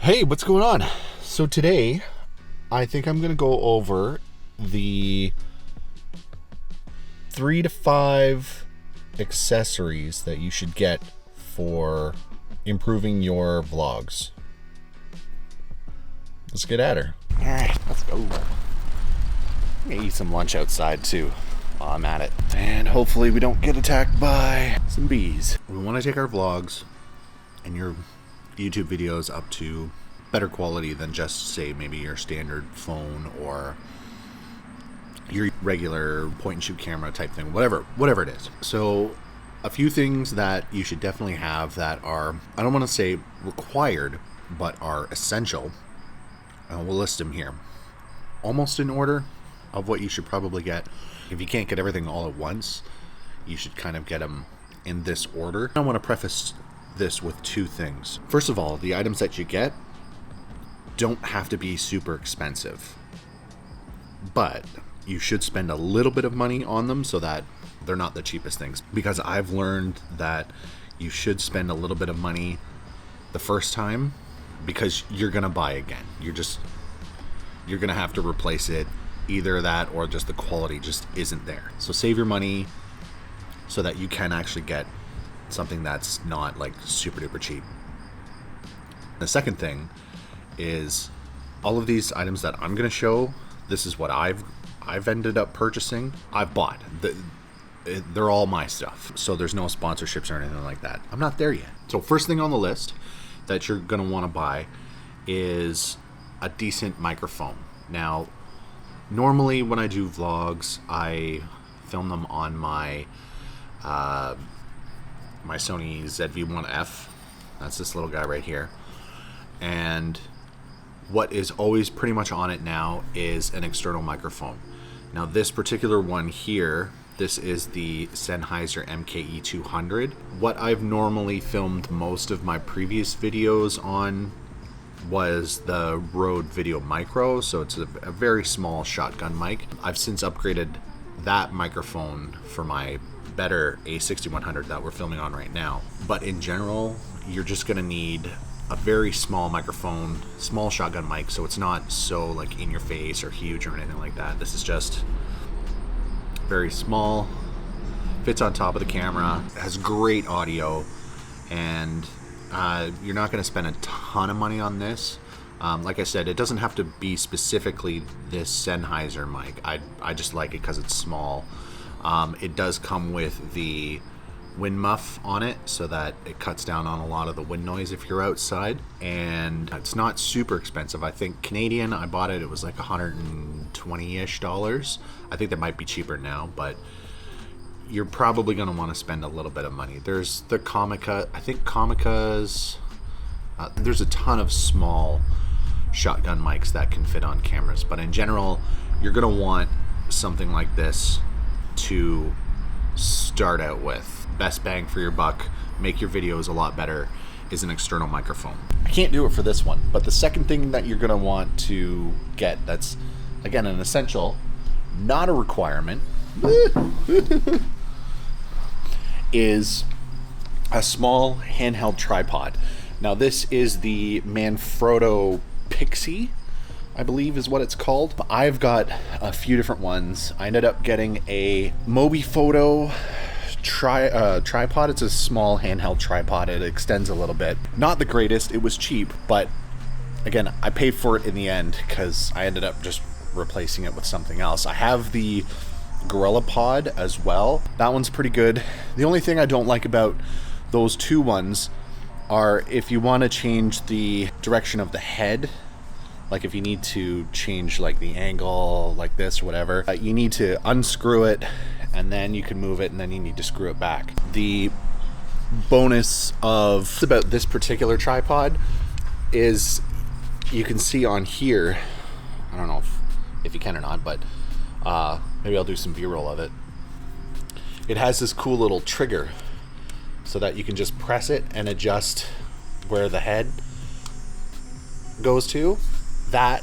Hey, what's going on? So today, I think I'm going to go over the 3 to 5 accessories that you should get for improving your vlogs. Let's get at her. Alright, let's go. I'm gonna eat some lunch outside too while I'm at it. And hopefully we don't get attacked by some bees. We want to take our vlogs and your YouTube videos up to better quality than just, say, maybe your standard phone or your regular point-and-shoot camera type thing, whatever it is. So a few things that you should definitely have that are, I don't want to say required, but are essential. We'll list them here, almost in order of what you should probably get. If you can't get everything all at once, you should kind of get them in this order. I want to preface this with two things. First of all, the items that you get don't have to be super expensive, but you should spend a little bit of money on them so that they're not the cheapest things. Because I've learned that you should spend a little bit of money the first time, because you're gonna buy again. You're gonna have to replace it, either that or just the quality just isn't there. So save your money so that you can actually get something that's not like super duper cheap. The second thing is, all of these items that I'm gonna show, this is what I've ended up purchasing. I've bought. They're all my stuff, so there's no sponsorships or anything like that. I'm not there yet. So first thing on the list that you're gonna want to buy is a decent microphone. Now, normally when I do vlogs, I film them on my my Sony ZV-1F. That's this little guy right here. And what is always pretty much on it now is an external microphone. Now this particular one here, this is the Sennheiser MKE200. What I've normally filmed most of my previous videos on was the Rode Video Micro, so it's a very small shotgun mic. I've since upgraded that microphone for my better A6100 that we're filming on right now. But in general, you're just gonna need a very small microphone, small shotgun mic, so it's not so like in your face or huge or anything like that. This is just very small, fits on top of the camera, has great audio, and you're not going to spend a ton of money on this. Like I said, it doesn't have to be specifically this Sennheiser mic. I just like it because it's small. It does come with the wind muff on it, so that it cuts down on a lot of the wind noise if you're outside, and it's not super expensive. I think Canadian, I bought it was like $120-ish. I think that might be cheaper now, but you're probably going to want to spend a little bit of money. There's the Comica, I think Comica's, there's a ton of small shotgun mics that can fit on cameras, but in general, you're going to want something like this to start out with. Best bang for your buck, make your videos a lot better, is an external microphone. I can't do it for this one, but the second thing that you're gonna want to get, that's again an essential, not a requirement, is a small handheld tripod. Now this is the Manfrotto Pixie, I believe is what it's called. I've got a few different ones. I ended up getting a Mobiphoto tripod. It's a small handheld tripod. It extends a little bit. Not the greatest. It was cheap, but again, I paid for it in the end because I ended up just replacing it with something else. I have the GorillaPod as well. That one's pretty good. The only thing I don't like about those two ones are if you want to change the direction of the head, like if you need to change like the angle like this or whatever, you need to unscrew it and then you can move it, and then you need to screw it back. The bonus of about this particular tripod is you can see on here, I don't know if you can or not, but maybe I'll do some B-roll of it. It has this cool little trigger so that you can just press it and adjust where the head goes to. That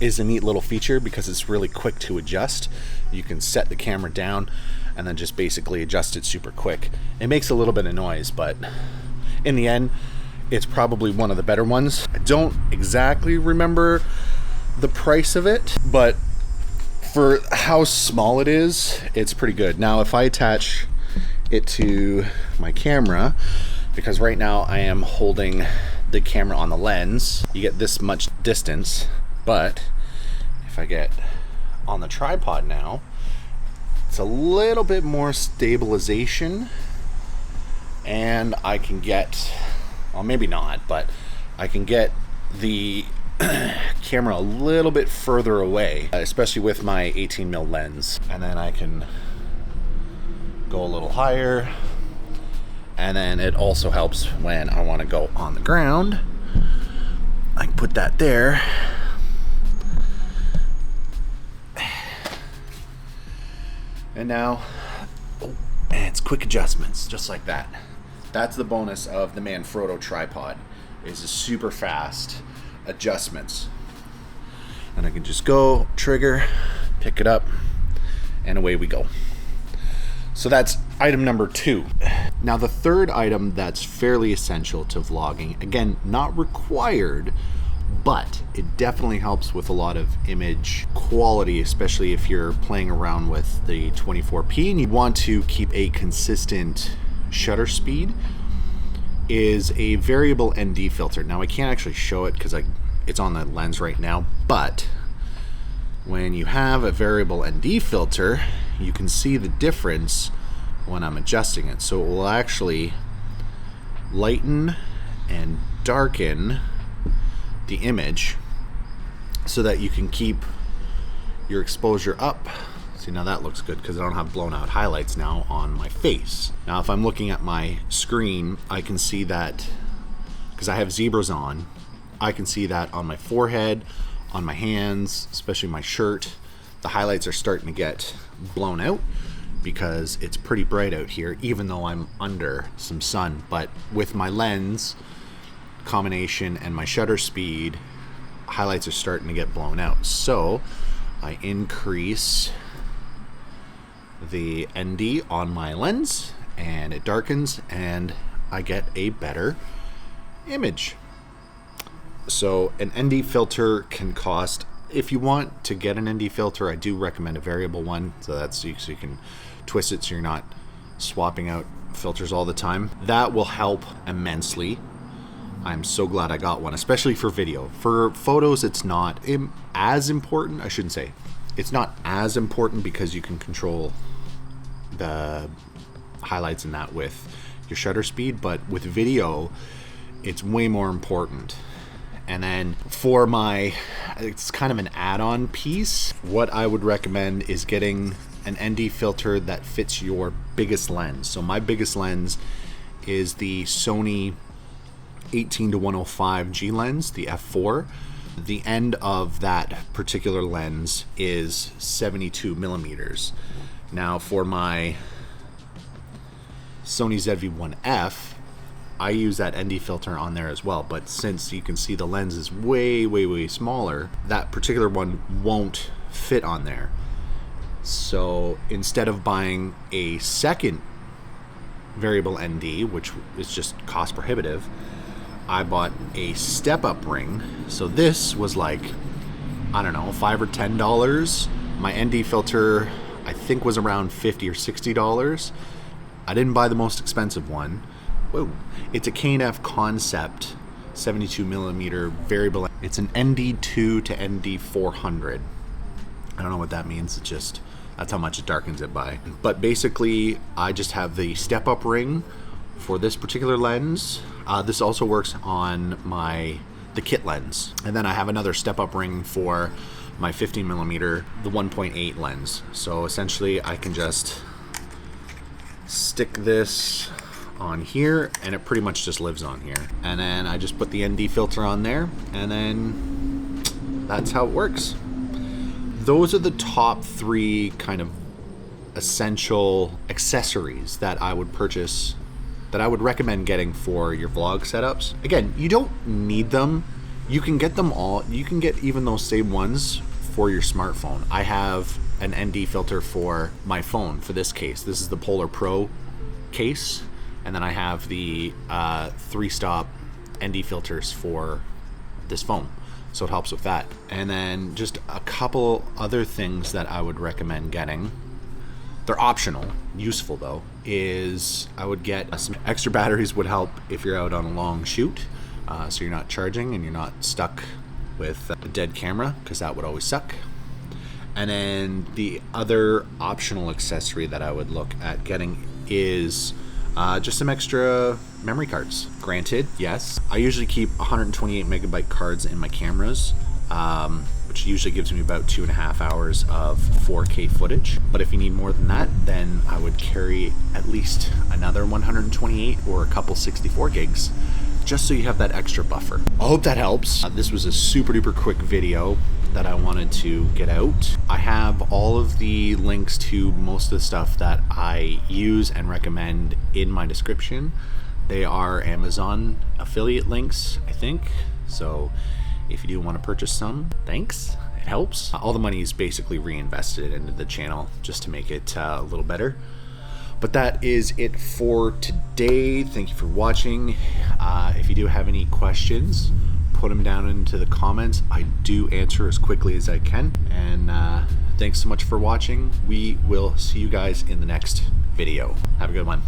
is a neat little feature because it's really quick to adjust. You can set the camera down and then just basically adjust it super quick. It makes a little bit of noise, but in the end, It's probably one of the better ones. I don't exactly remember the price of it, but for how small it is, it's pretty good. Now, if I attach it to my camera, because right now I am holding the camera on the lens, you get this much distance, but if I get on the tripod now, it's a little bit more stabilization, and I can get, well, maybe not, but I can get the camera a little bit further away, especially with my 18mm lens. And then I can go a little higher. And then it also helps when I want to go on the ground. I can put that there. And now, and it's quick adjustments, just like that. That's the bonus of the Manfrotto tripod, is a super fast adjustments. And I can just go, trigger, pick it up, and away we go. So that's item number 2. Now the third item that's fairly essential to vlogging, again, not required, but it definitely helps with a lot of image quality, especially if you're playing around with the 24p and you want to keep a consistent shutter speed, is a variable ND filter. Now I can't actually show it because it's on the lens right now, but when you have a variable ND filter, you can see the difference when I'm adjusting it. So it will actually lighten and darken the image so that you can keep your exposure up. See, now that looks good because I don't have blown out highlights now on my face. Now if I'm looking at my screen, I can see that, because I have zebras on, I can see that on my forehead, on my hands, especially my shirt, the highlights are starting to get blown out because it's pretty bright out here, even though I'm under some sun. But with my lens combination and my shutter speed, highlights are starting to get blown out. So I increase the ND on my lens and it darkens and I get a better image. So an ND filter can cost, if you want to get an ND filter, I do recommend a variable one, so that's so you can twist it so you're not swapping out filters all the time. That will help immensely. I'm so glad I got one, especially for video. For photos, it's not as important. I shouldn't say. It's not as important because you can control the highlights in that with your shutter speed, but with video, it's way more important. And then for it's kind of an add-on piece, what I would recommend is getting an ND filter that fits your biggest lens. So my biggest lens is the Sony 18-105 G lens, the f4. The end of that particular lens is 72 millimeters. Now for my Sony ZV-1F, I use that ND filter on there as well, but since you can see the lens is way smaller, that particular one won't fit on there. So instead of buying a second variable ND, which is just cost prohibitive, I bought a step-up ring. So this was like, I don't know, $5 or $10. My ND filter, I think, was around $50 or $60. I didn't buy the most expensive one. Whoa. It's a K&F Concept 72 millimeter variable. It's an ND2 to ND400. I don't know what that means. It's just, that's how much it darkens it by. But basically, I just have the step-up ring for this particular lens. This also works on the kit lens. And then I have another step-up ring for my 15 millimeter, the 1.8 lens. So essentially, I can just stick this on here and it pretty much just lives on here. And then I just put the ND filter on there and then that's how it works. Those are the top 3 kind of essential accessories that I would purchase, that I would recommend getting for your vlog setups. Again, you don't need them. You can get them all. You can get even those same ones for your smartphone. I have an ND filter for my phone for this case. This is the Polar Pro case. And then I have the 3-stop ND filters for this phone, so it helps with that. And then just a couple other things that I would recommend getting. They're optional, useful though, is I would get some extra batteries. Would help if you're out on a long shoot, so you're not charging and you're not stuck with a dead camera, because that would always suck. And then the other optional accessory that I would look at getting is just some extra memory cards. Granted, yes, I usually keep 128 megabyte cards in my cameras, which usually gives me about 2.5 hours of 4K footage. But if you need more than that, then I would carry at least another 128 or a couple 64 gigs, just so you have that extra buffer. I hope that helps. This was a super duper quick video that I wanted to get out. I have all of the links to most of the stuff that I use and recommend in my description. They are Amazon affiliate links, I think. So if you do want to purchase some, thanks. It helps. All the money is basically reinvested into the channel just to make it a little better. But that is it for today. Thank you for watching. If you do have any questions, put them down into the comments. I do answer as quickly as I can. And thanks so much for watching. We will see you guys in the next video. Have a good one.